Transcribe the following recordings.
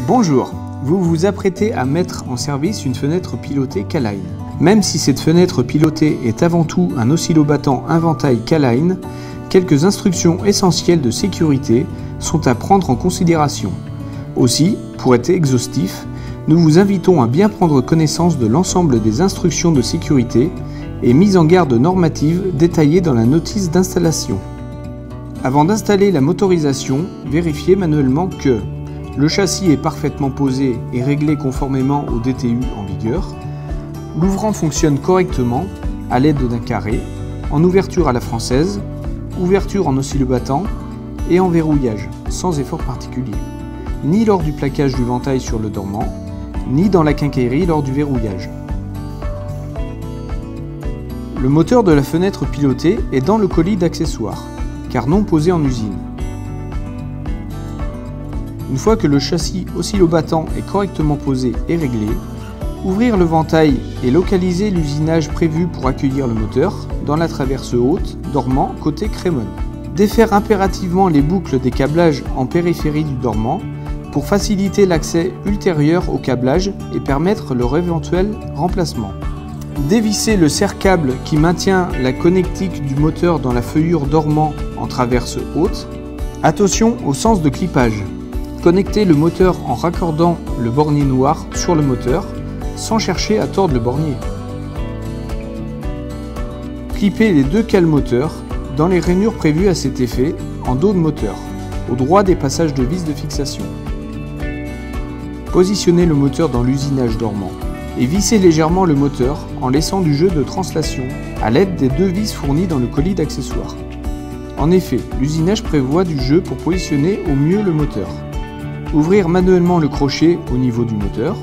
Bonjour, vous vous apprêtez à mettre en service une fenêtre pilotée K-Line. Même si cette fenêtre pilotée est avant tout un oscillobattant inventail K-Line, quelques instructions essentielles de sécurité sont à prendre en considération. Aussi, pour être exhaustif, nous vous invitons à bien prendre connaissance de l'ensemble des instructions de sécurité et mises en garde normatives détaillées dans la notice d'installation. Avant d'installer la motorisation, vérifiez manuellement que le châssis est parfaitement posé et réglé conformément au DTU en vigueur, l'ouvrant fonctionne correctement à l'aide d'un carré, en ouverture à la française, ouverture en oscillobattant et en verrouillage, sans effort particulier, ni lors du plaquage du ventail sur le dormant, ni dans la quincaillerie lors du verrouillage. Le moteur de la fenêtre pilotée est dans le colis d'accessoires, car non posé en usine. Une fois que le châssis oscillobattant est correctement posé et réglé, ouvrir le ventail et localiser l'usinage prévu pour accueillir le moteur dans la traverse haute, dormant, côté crémone. Défaire impérativement les boucles des câblages en périphérie du dormant pour faciliter l'accès ultérieur au câblage et permettre leur éventuel remplacement. Dévisser le serre-câble qui maintient la connectique du moteur dans la feuillure dormant en traverse haute. Attention au sens de clippage. Connectez le moteur en raccordant le bornier noir sur le moteur, sans chercher à tordre le bornier. Clippez les deux cales moteurs dans les rainures prévues à cet effet en dos de moteur, au droit des passages de vis de fixation. Positionnez le moteur dans l'usinage dormant et vissez légèrement le moteur en laissant du jeu de translation à l'aide des deux vis fournies dans le colis d'accessoires. En effet, l'usinage prévoit du jeu pour positionner au mieux le moteur. Ouvrir manuellement le crochet au niveau du moteur.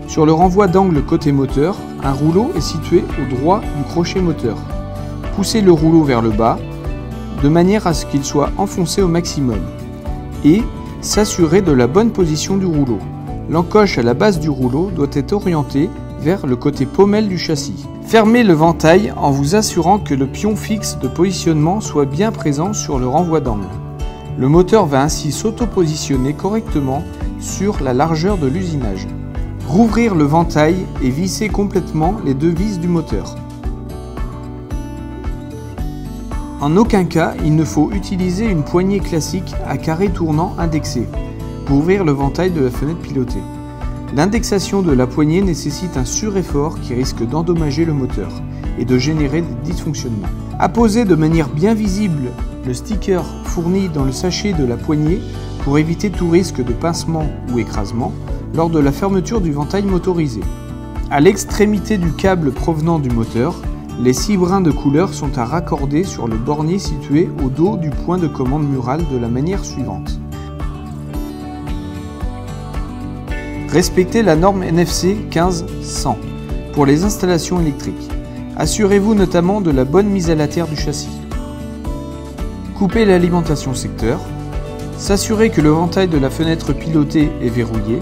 Sur le renvoi d'angle côté moteur, un rouleau est situé au droit du crochet moteur. Poussez le rouleau vers le bas, de manière à ce qu'il soit enfoncé au maximum. Et s'assurer de la bonne position du rouleau. L'encoche à la base du rouleau doit être orientée vers le côté pommelle du châssis. Fermez le ventail en vous assurant que le pion fixe de positionnement soit bien présent sur le renvoi d'angle. Le moteur va ainsi s'auto-positionner correctement sur la largeur de l'usinage. Rouvrir le ventail et visser complètement les deux vis du moteur. En aucun cas, il ne faut utiliser une poignée classique à carré tournant indexé pour ouvrir le ventail de la fenêtre pilotée. L'indexation de la poignée nécessite un sureffort qui risque d'endommager le moteur et de générer des dysfonctionnements. Apposez de manière bien visible le sticker fourni dans le sachet de la poignée pour éviter tout risque de pincement ou écrasement lors de la fermeture du ventail motorisé. À l'extrémité du câble provenant du moteur, les 6 brins de couleur sont à raccorder sur le bornier situé au dos du point de commande mural de la manière suivante. Respectez la norme NFC 15100 pour les installations électriques. Assurez-vous notamment de la bonne mise à la terre du châssis. Coupez l'alimentation secteur. S'assurer que le ventail de la fenêtre pilotée est verrouillé.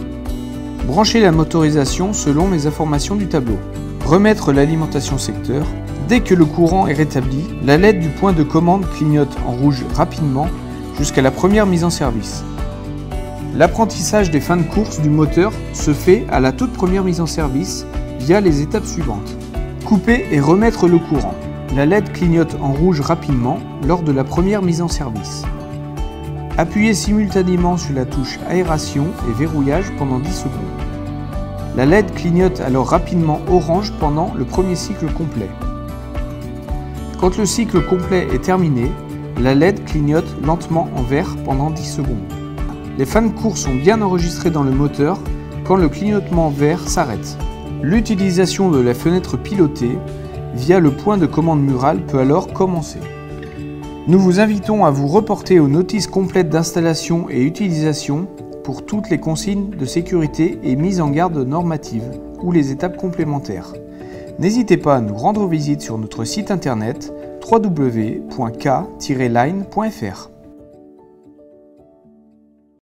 Branchez la motorisation selon les informations du tableau. Remettre l'alimentation secteur. Dès que le courant est rétabli, la LED du point de commande clignote en rouge rapidement jusqu'à la première mise en service. L'apprentissage des fins de course du moteur se fait à la toute première mise en service via les étapes suivantes. Couper et remettre le courant. La LED clignote en rouge rapidement lors de la première mise en service. Appuyez simultanément sur la touche aération et verrouillage pendant 10 secondes. La LED clignote alors rapidement orange pendant le premier cycle complet. Quand le cycle complet est terminé, la LED clignote lentement en vert pendant 10 secondes. Les fins de course sont bien enregistrées dans le moteur quand le clignotement vert s'arrête. L'utilisation de la fenêtre pilotée via le point de commande mural peut alors commencer. Nous vous invitons à vous reporter aux notices complètes d'installation et utilisation pour toutes les consignes de sécurité et mises en garde normatives ou les étapes complémentaires. N'hésitez pas à nous rendre visite sur notre site internet www.k-line.fr.